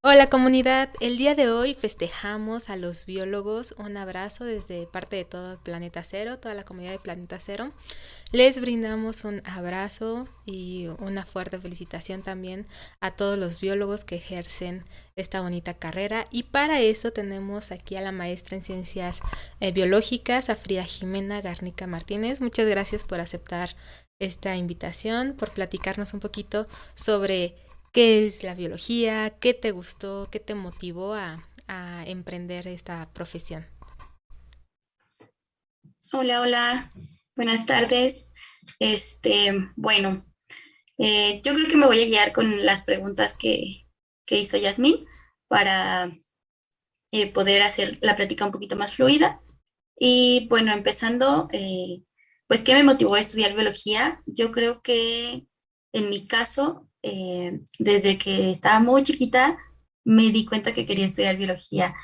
Hola comunidad, el día de hoy festejamos a los biólogos. Un abrazo desde parte de todo el Planeta Cero, toda la comunidad de Planeta Cero. Les brindamos un abrazo y una fuerte felicitación también a todos los biólogos que ejercen esta bonita carrera. Y para eso tenemos aquí a la maestra en ciencias biológicas, a Frida Jimena Garnica Martínez. Muchas gracias por aceptar esta invitación, por platicarnos un poquito sobre qué es la biología, qué te gustó, qué te motivó a emprender esta profesión. Hola, hola, buenas tardes. Bueno, yo creo que me voy a guiar con las preguntas que hizo Yasmín para poder hacer la plática un poquito más fluida. Y bueno, empezando, pues, ¿qué me motivó a estudiar biología? Yo creo que en mi caso, desde que estaba muy chiquita, me di cuenta que quería estudiar biología.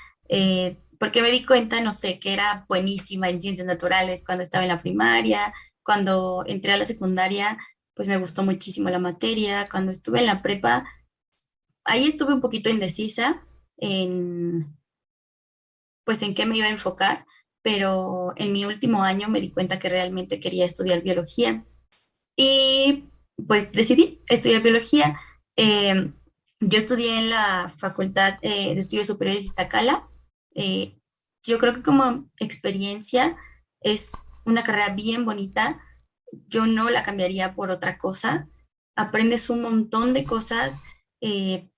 Porque me di cuenta, no sé, que era buenísima en ciencias naturales cuando estaba en la primaria, cuando entré a la secundaria, pues me gustó muchísimo la materia, cuando estuve en la prepa, ahí estuve un poquito indecisa en pues en qué me iba a enfocar, pero en mi último año me di cuenta que realmente quería estudiar biología y pues decidí estudiar biología. Eh, yo estudié en la Facultad de Estudios Superiores de Iztacala. Eh, yo creo que como experiencia es una carrera bien bonita. Yo no la cambiaría por otra cosa. Aprendes un montón de cosas, eh,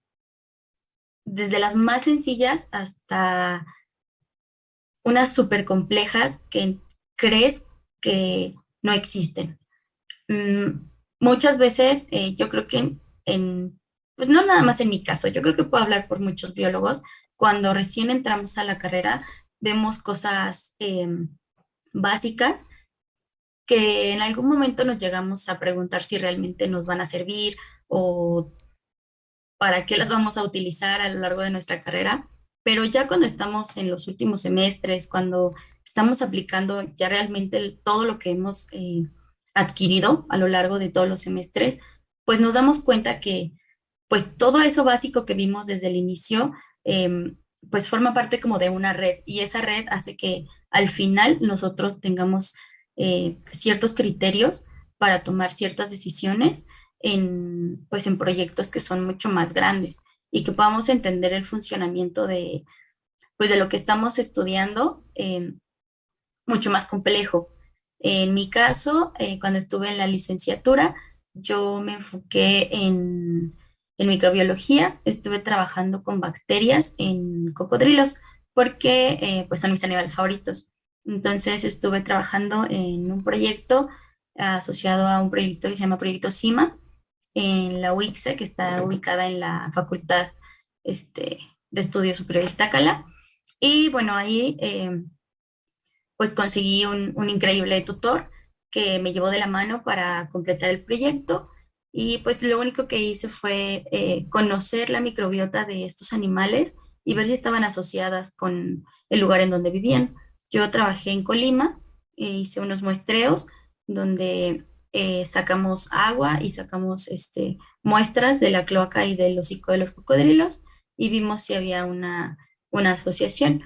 desde las más sencillas hasta unas súper complejas que crees que no existen. Mm, muchas veces yo creo que pues no nada más en mi caso, yo creo que puedo hablar por muchos biólogos, cuando recién entramos a la carrera vemos cosas básicas que en algún momento nos llegamos a preguntar si realmente nos van a servir o para qué las vamos a utilizar a lo largo de nuestra carrera, pero ya cuando estamos en los últimos semestres, cuando estamos aplicando ya realmente todo lo que hemos adquirido a lo largo de todos los semestres, pues nos damos cuenta que pues todo eso básico que vimos desde el inicio, pues forma parte como de una red y esa red hace que al final nosotros tengamos ciertos criterios para tomar ciertas decisiones pues en proyectos que son mucho más grandes y que podamos entender el funcionamiento pues de lo que estamos estudiando, mucho más complejo. En mi caso, cuando estuve en la licenciatura, yo me enfoqué en microbiología, estuve trabajando con bacterias en cocodrilos porque pues son mis animales favoritos. Entonces estuve trabajando en un proyecto asociado a un proyecto que se llama Proyecto CIMA en la UICSE, que está ubicada en la Facultad de Estudios Superiores de Iztacala. Y bueno, ahí pues conseguí un increíble tutor que me llevó de la mano para completar el proyecto y pues lo único que hice fue conocer la microbiota de estos animales y ver si estaban asociadas con el lugar en donde vivían. Yo trabajé en Colima, hice unos muestreos donde sacamos agua y sacamos muestras de la cloaca y del hocico de los cocodrilos y vimos si había una asociación.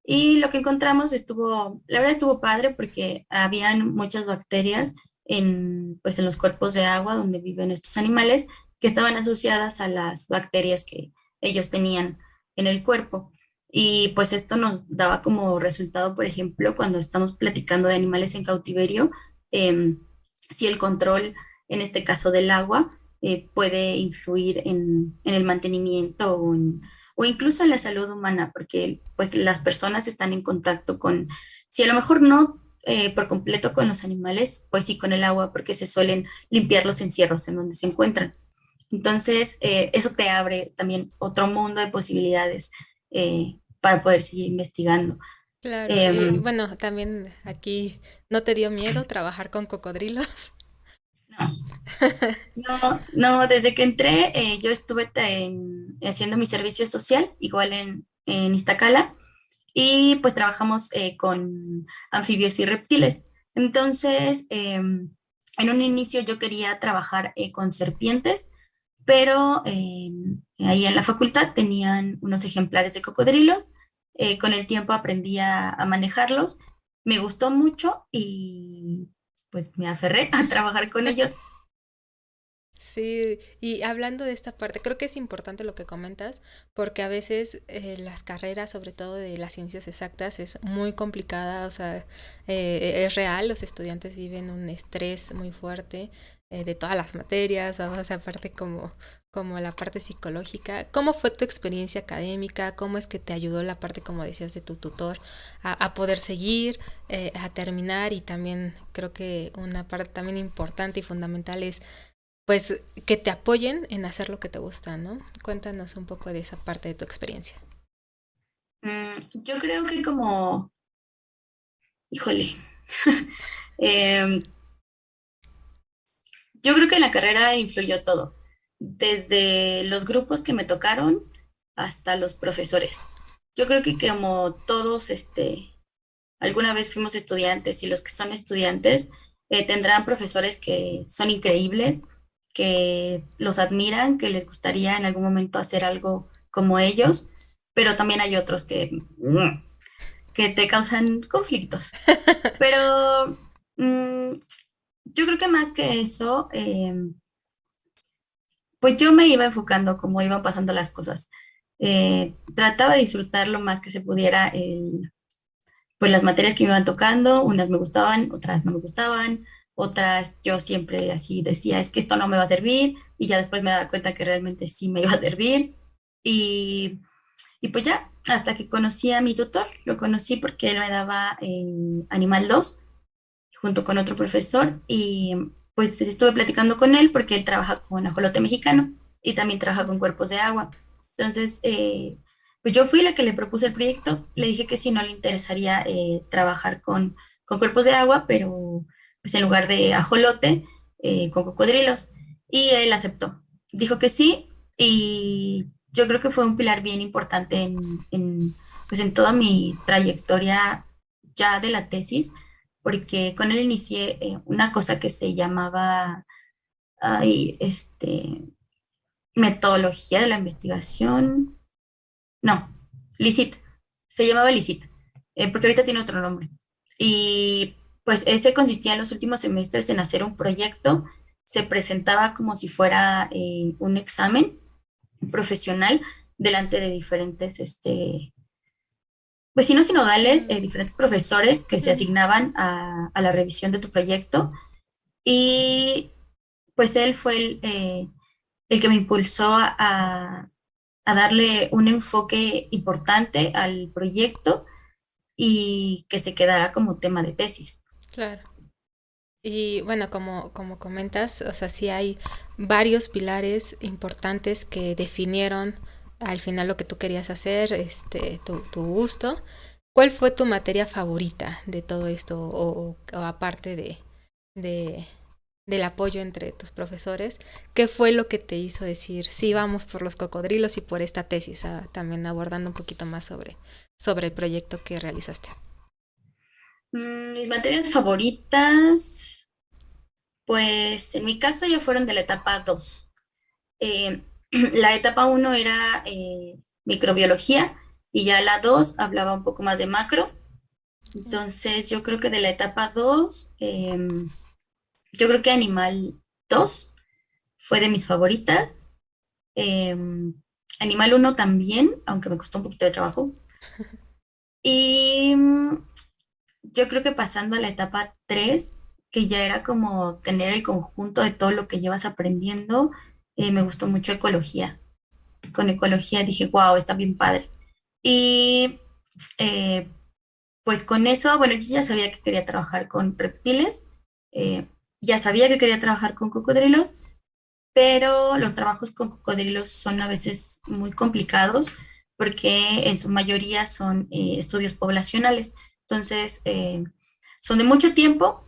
Y lo que encontramos la verdad estuvo padre porque habían muchas bacterias pues en los cuerpos de agua donde viven estos animales que estaban asociadas a las bacterias que ellos tenían en el cuerpo. Y pues esto nos daba como resultado, por ejemplo, cuando estamos platicando de animales en cautiverio, em, si el control, en este caso del agua, puede influir en el mantenimiento o incluso en la salud humana, porque pues las personas están en contacto con, si a lo mejor no por completo con los animales, pues sí con el agua, porque se suelen limpiar los encierros en donde se encuentran. Entonces, eso te abre también otro mundo de posibilidades para poder seguir investigando. Claro, y Em, bueno, también aquí no te dio miedo trabajar con cocodrilos. no, no, desde que entré, yo estuve haciendo mi servicio social, igual en Iztacala, y pues trabajamos con anfibios y reptiles. Entonces, en un inicio yo quería trabajar con serpientes, pero ahí en la facultad tenían unos ejemplares de cocodrilos. Con el tiempo aprendí a manejarlos, me gustó mucho y pues me aferré a trabajar con ellos. Sí, y hablando de esta parte, creo que es importante lo que comentas, porque a veces las carreras, sobre todo de las ciencias exactas, es muy complicada, o sea, es real, los estudiantes viven un estrés muy fuerte de todas las materias, o sea, aparte como la parte psicológica. ¿Cómo fue tu experiencia académica? ¿Cómo es que te ayudó la parte, como decías, de tu tutor a poder seguir, a terminar? Y también creo que una parte también importante y fundamental es pues que te apoyen en hacer lo que te gusta, ¿no? Cuéntanos un poco de esa parte de tu experiencia. Yo creo que como, híjole, em, yo creo que en la carrera influyó todo, desde los grupos que me tocaron hasta los profesores. Yo creo que como todos, alguna vez fuimos estudiantes y los que son estudiantes tendrán profesores que son increíbles, que los admiran, que les gustaría en algún momento hacer algo como ellos, pero también hay otros que te causan conflictos. Pero yo creo que más que eso, pues yo me iba enfocando como iban pasando las cosas. Trataba de disfrutar lo más que se pudiera pues las materias que me iban tocando, unas me gustaban, otras no me gustaban, otras yo siempre así decía, es que esto no me va a servir, y ya después me daba cuenta que realmente sí me iba a servir. Y, y pues ya, hasta que conocí a mi tutor, lo conocí porque él me daba Animal 2 junto con otro profesor y pues estuve platicando con él porque él trabaja con ajolote mexicano y también trabaja con cuerpos de agua. Entonces, pues yo fui la que le propuse el proyecto, le dije que si no le interesaría trabajar con cuerpos de agua, pero pues en lugar de ajolote, con cocodrilos. Y él aceptó. Dijo que sí y yo creo que fue un pilar bien importante pues en toda mi trayectoria ya de la tesis porque con él inicié una cosa que se llamaba ay, metodología de la investigación. No, LICIT. Se llamaba LICIT, porque ahorita tiene otro nombre. Y pues ese consistía en los últimos semestres en hacer un proyecto. Se presentaba como si fuera un examen profesional delante de diferentes vecinos sinodales, Mm, diferentes profesores que se mm. asignaban a la revisión de tu proyecto. Y pues él fue el que me impulsó a darle un enfoque importante al proyecto y que se quedara como tema de tesis. Claro. Y bueno, como comentas, o sea, sí hay varios pilares importantes que definieron al final lo que tú querías hacer, tu gusto. ¿Cuál fue tu materia favorita de todo esto? O aparte de, del apoyo entre tus profesores, ¿qué fue lo que te hizo decir, sí, vamos por los cocodrilos y por esta tesis? También abordando un poquito más sobre el proyecto que realizaste. Mis materias favoritas, pues en mi caso ya fueron de la etapa 2. Eh, la etapa uno era microbiología y ya la 2 hablaba un poco más de macro. Entonces yo creo que de la etapa 2 yo creo que Animal 2 fue de mis favoritas. Animal uno también, aunque me costó un poquito de trabajo. Y yo creo que pasando a la etapa 3 que ya era como tener el conjunto de todo lo que llevas aprendiendo, me gustó mucho ecología. Con ecología dije, wow, está bien padre. Y eh, pues con eso, bueno, yo ya sabía que quería trabajar con reptiles, eh, ya sabía que quería trabajar con cocodrilos, pero los trabajos con cocodrilos son a veces muy complicados porque en su mayoría son estudios poblacionales. Entonces, son de mucho tiempo,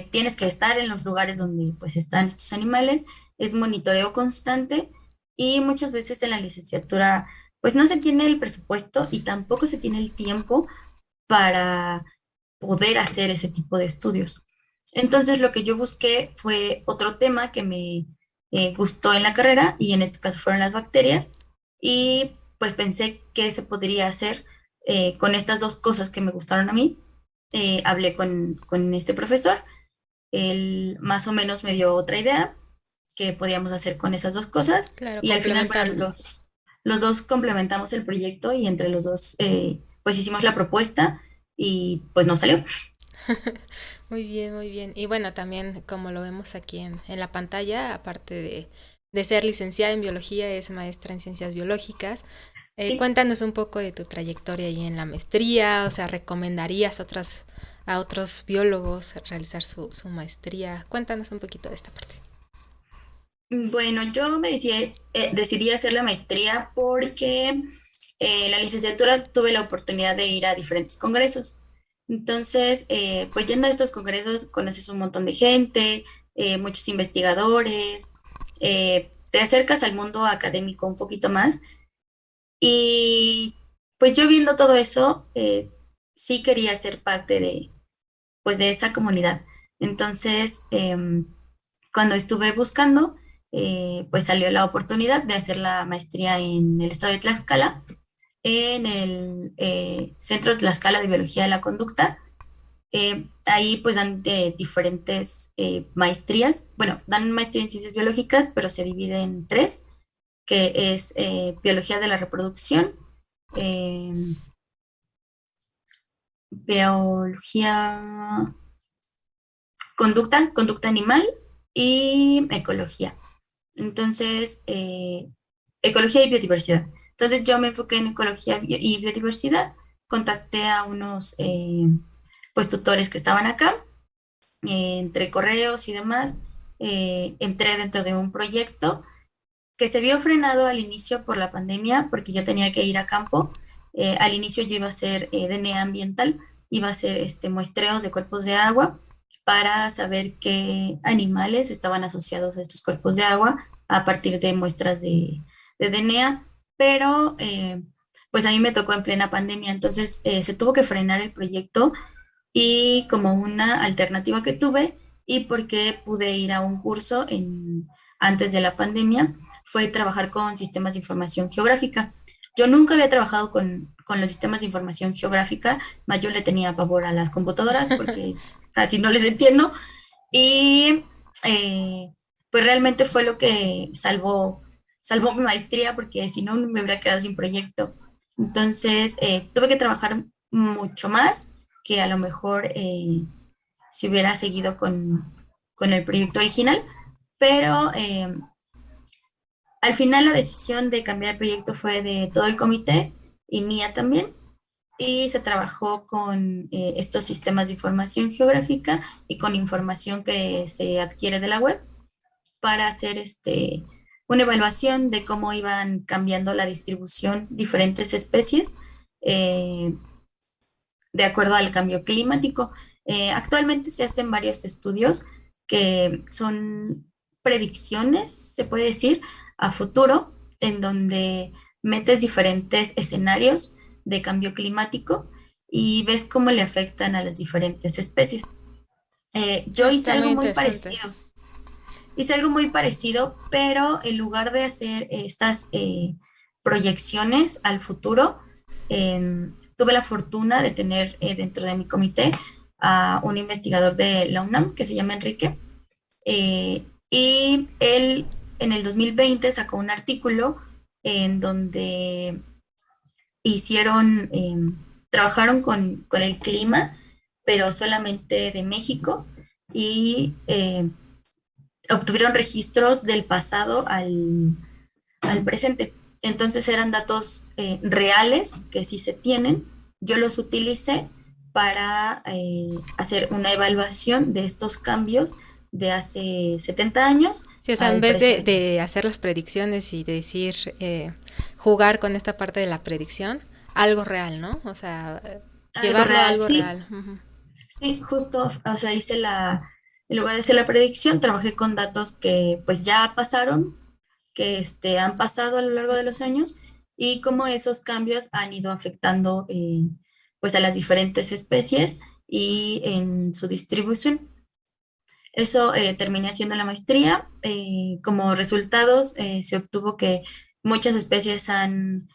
tienes que estar en los lugares donde pues están estos animales, es monitoreo constante y muchas veces en la licenciatura pues no se tiene el presupuesto y tampoco se tiene el tiempo para poder hacer ese tipo de estudios. Entonces lo que yo busqué fue otro tema que me gustó en la carrera y en este caso fueron las bacterias y pues pensé que se podría hacer con estas dos cosas que me gustaron a mí. Hablé con este profesor, él más o menos me dio otra idea que podíamos hacer con esas dos cosas Claro, y al final, bueno, complementarlo. los dos complementamos el proyecto y entre los dos pues hicimos la propuesta y pues no salió. Muy bien, muy bien. Y bueno, también como lo vemos aquí en la pantalla, aparte de ser licenciada en biología, es maestra en ciencias biológicas. Sí. Cuéntanos un poco de tu trayectoria ahí en la maestría, o sea, ¿recomendarías a otros biólogos realizar su maestría? Cuéntanos un poquito de esta parte. Bueno, yo decidí hacer la maestría porque la licenciatura tuve la oportunidad de ir a diferentes congresos. Entonces, pues yendo a estos congresos conoces un montón de gente, muchos investigadores, te acercas al mundo académico un poquito más y pues yo viendo todo eso, sí quería ser parte pues de esa comunidad. Entonces, cuando estuve buscando, pues salió la oportunidad de hacer la maestría en el estado de Tlaxcala, en el Centro de Tlaxcala de Biología de la Conducta. Ahí pues dan diferentes maestrías. Bueno, dan maestría en ciencias biológicas, pero se divide en tres, que es biología de la reproducción, eh, biología, conducta animal y ecología. Entonces, ecología y biodiversidad. Entonces, yo me enfoqué en ecología y biodiversidad, contacté a unos pues tutores que estaban acá, entre correos y demás, entré dentro de un proyecto que se vio frenado al inicio por la pandemia, porque yo tenía que ir a campo. Al inicio yo iba a hacer DNA ambiental, iba a hacer muestreos de cuerpos de agua para saber qué animales estaban asociados a estos cuerpos de agua a partir de muestras de DNA, pero pues a mí me tocó en plena pandemia, entonces se tuvo que frenar el proyecto y como una alternativa que tuve y porque pude ir a un curso antes de la pandemia fue trabajar con sistemas de información geográfica. Yo nunca había trabajado con los sistemas de información geográfica, más yo le tenía pavor a las computadoras porque casi no les entiendo y pues realmente fue lo que salvó mi maestría porque si no me hubiera quedado sin proyecto. Entonces tuve que trabajar mucho más que a lo mejor si hubiera seguido con el proyecto original, pero al final la decisión de cambiar el proyecto fue de todo el comité y mía también, y se trabajó con estos sistemas de información geográfica y con información que se adquiere de la web para hacer una evaluación de cómo iban cambiando la distribución diferentes especies eh, de acuerdo al cambio climático. Actualmente se hacen varios estudios que son predicciones, se puede decir, a futuro, en donde metes diferentes escenarios de cambio climático y ves cómo le afectan a las diferentes especies. Yo hice Está muy algo muy interesante. parecido. Hice algo muy parecido, pero en lugar de hacer estas proyecciones al futuro, tuve la fortuna de tener dentro de mi comité a un investigador de la UNAM que se llama Enrique, y él en el 2020 sacó un artículo en donde trabajaron con el clima, pero solamente de México, y obtuvieron registros del pasado al presente. Entonces eran datos reales que sí se tienen. Yo los utilicé para hacer una evaluación de estos cambios de hace 70 años Sí, o sea, en al vez presente. de hacer las predicciones y de decir, jugar con esta parte de la predicción, algo real, ¿no? O sea, Algo llevarlo a real, algo sí, real. Ujú. sí, justo, o sea, en lugar de hacer la predicción, trabajé con datos que pues ya pasaron, que han pasado a lo largo de los años y cómo esos cambios han ido afectando pues a las diferentes especies y en su distribución. Eso terminé haciendo la maestría. Como resultados, se obtuvo que muchas especies se han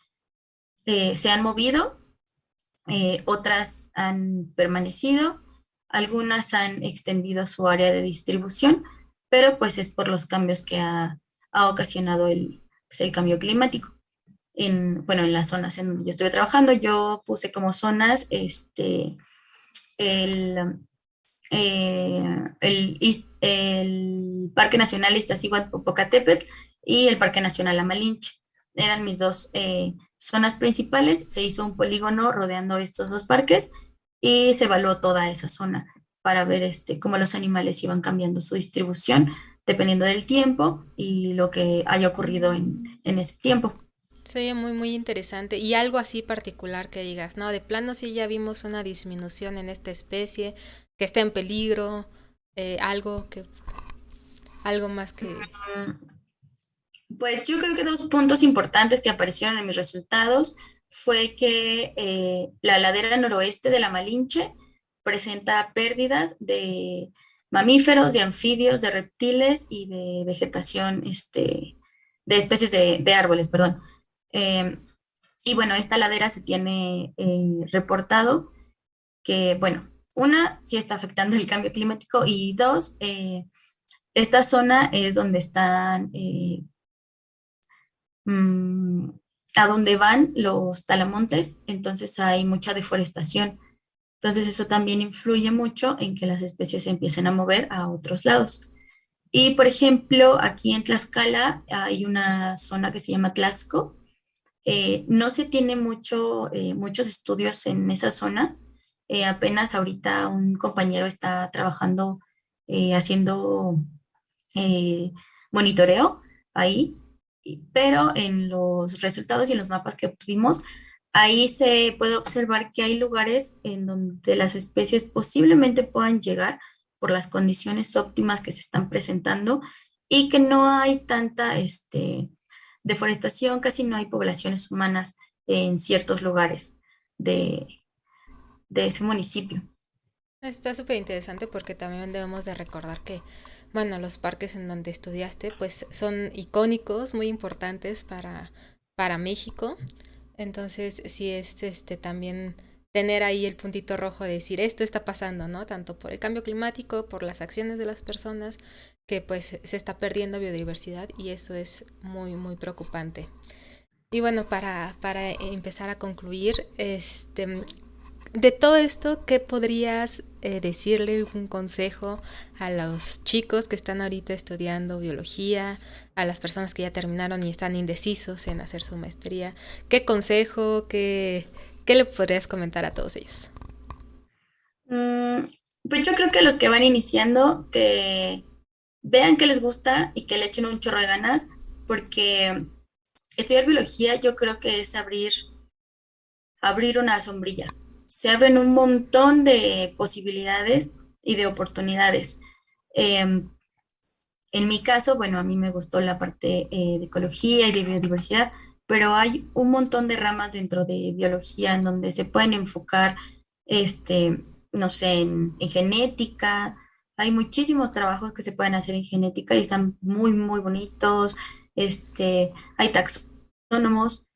movido, otras han permanecido, algunas han extendido su área de distribución, pero pues es por los cambios que ha ocasionado pues, el cambio climático. Bueno, en las zonas en donde yo estuve trabajando, yo puse como zonas el, el Parque Nacional Iztaccíhuatl-Popocatépetl y el Parque Nacional La Malinche. Eran mis dos zonas principales. Se hizo un polígono rodeando estos dos parques y se evaluó toda esa zona para ver cómo los animales iban cambiando su distribución dependiendo del tiempo y lo que haya ocurrido en ese tiempo. Se oye muy, muy interesante. Y algo así particular que digas, no, de plano sí ya vimos una disminución en esta especie, que está en peligro, algo que, algo más que... Pues yo creo que dos puntos importantes que aparecieron en mis resultados fue que la ladera noroeste de la Malinche presenta pérdidas de mamíferos, de anfibios, de reptiles y de vegetación, de especies de árboles, perdón. Eh, y bueno, esta ladera se tiene reportado que, bueno, una, sí está afectando el cambio climático y dos, esta zona es donde están mm, a donde van los talamontes, entonces hay mucha deforestación. Entonces eso también influye mucho en que las especies se empiecen a mover a otros lados. Y por ejemplo, aquí en Tlaxcala hay una zona que se llama Tlaxco. No se tiene muchos estudios en esa zona. Apenas ahorita un compañero está trabajando haciendo eh, monitoreo ahí, pero en los resultados y en los mapas que obtuvimos, ahí se puede observar que hay lugares en donde las especies posiblemente puedan llegar por las condiciones óptimas que se están presentando y que no hay tanta deforestación, casi no hay poblaciones humanas en ciertos lugares de, de ese municipio. Está súper interesante porque también debemos de recordar que, bueno, los parques en donde estudiaste pues son icónicos, muy importantes para México. Entonces, sí es también tener ahí el puntito rojo de decir esto está pasando, ¿no? Tanto por el cambio climático, por las acciones de las personas, que pues se está perdiendo biodiversidad y eso es muy, muy preocupante. Y bueno, para empezar a concluir, de todo esto, ¿qué podrías decirle un consejo a los chicos que están ahorita estudiando biología, a las personas que ya terminaron y están indecisos en hacer su maestría? ¿Qué consejo, qué le podrías comentar a todos ellos? Mm, pues yo creo que los que van iniciando, que vean que les gusta y que le echen un chorro de ganas, porque estudiar biología yo creo que es abrir una sombrilla. Se abren un montón de posibilidades y de oportunidades. Em, en mi caso, bueno, a mí me gustó la parte de ecología y de biodiversidad, pero hay un montón de ramas dentro de biología en donde se pueden enfocar, no sé, en genética. Hay muchísimos trabajos que se pueden hacer en genética y están muy, muy bonitos. Hay taxónomos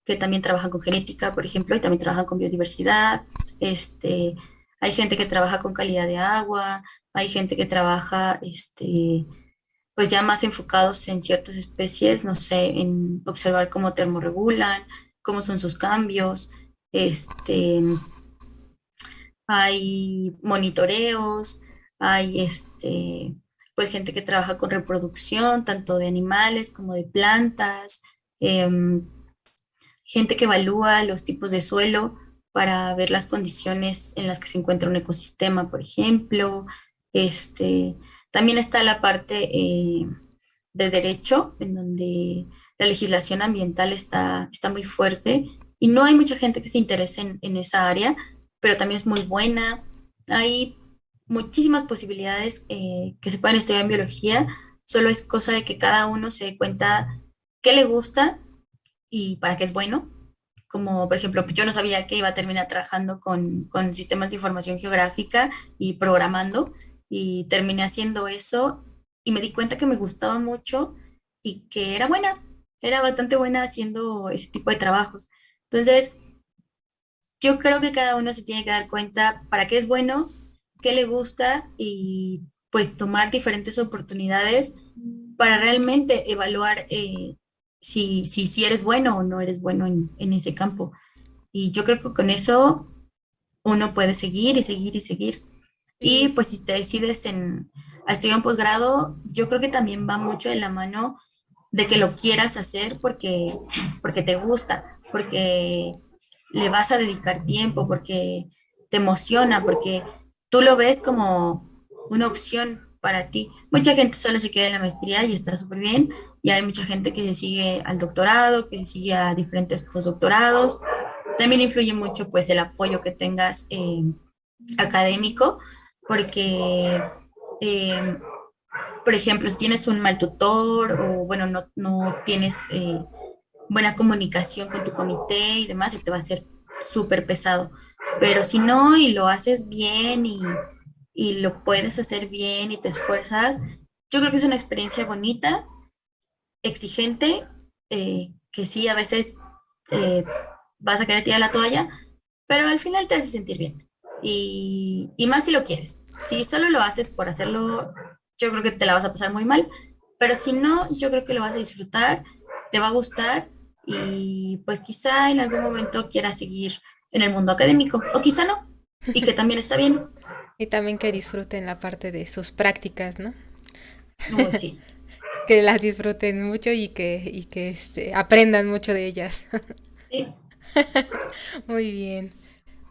que también trabajan con genética, por ejemplo, y también trabajan con biodiversidad. Hay gente que trabaja con calidad de agua, hay gente que trabaja, pues ya más enfocados en ciertas especies, no sé, en observar cómo termorregulan, cómo son sus cambios, este, hay monitoreos, hay pues gente que trabaja con reproducción, tanto de animales como de plantas, gente que evalúa los tipos de suelo para ver las condiciones en las que se encuentra un ecosistema, por ejemplo. Este, también está la parte de derecho, en donde la legislación ambiental está muy fuerte y no hay mucha gente que se interese en esa área, pero también es muy buena. Hay muchísimas posibilidades que se pueden estudiar en biología, solo es cosa de que cada uno se dé cuenta qué le gusta y para qué es bueno. Como por ejemplo, yo no sabía que iba a terminar trabajando con sistemas de información geográfica y programando. y terminé haciendo eso y me di cuenta que me gustaba mucho y que era buena, era bastante buena haciendo ese tipo de trabajos. Entonces, yo creo que cada uno se tiene que dar cuenta para qué es bueno, qué le gusta y pues tomar diferentes oportunidades para realmente evaluar si eres bueno o no eres bueno en ese campo. Y yo creo que con eso uno puede seguir y seguir y seguir. Y Sí, pues si te decides a estudiar un posgrado, yo creo que también va mucho de la mano de que lo quieras hacer porque te gusta, porque le vas a dedicar tiempo, porque te emociona, porque tú lo ves como una opción para ti. Mucha gente solo se queda en la maestría y está súper bien, y hay mucha gente que se sigue al doctorado, que se sigue a diferentes postdoctorados. También influye mucho pues el apoyo que tengas académico, porque eh, por ejemplo, si tienes un mal tutor o, bueno, no tienes buena comunicación con tu comité y demás, se te va a hacer súper pesado. Pero si no, y lo haces bien y lo puedes hacer bien y te esfuerzas, yo creo que es una experiencia bonita, exigente, que sí, a veces eh, vas a querer tirar la toalla, pero al final te hace sentir bien. Y más si lo quieres. Si solo lo haces por hacerlo, yo creo que te la vas a pasar muy mal, pero si no, yo creo que lo vas a disfrutar, te va a gustar y pues quizá en algún momento quieras seguir en el mundo académico, o quizá no, y que también está bien. y también que disfruten la parte de sus prácticas, ¿no? No, sí. Que las disfruten mucho y que aprendan mucho de ellas. Sí. Muy bien.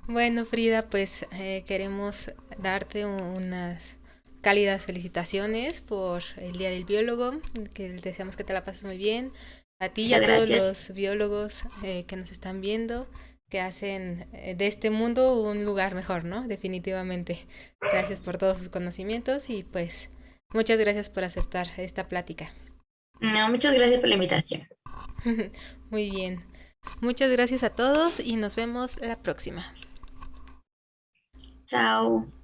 Bueno, Frida, pues queremos darte unas cálidas felicitaciones por el Día del Biólogo, que deseamos que te la pases muy bien. A ti y Muchas a todos gracias. los biólogos que nos están viendo, que hacen de este mundo un lugar mejor, ¿no? Definitivamente. Gracias por todos sus conocimientos y pues muchas gracias por aceptar esta plática. No, muchas gracias por la invitación. Muy bien. Muchas gracias a todos y nos vemos la próxima. Chao.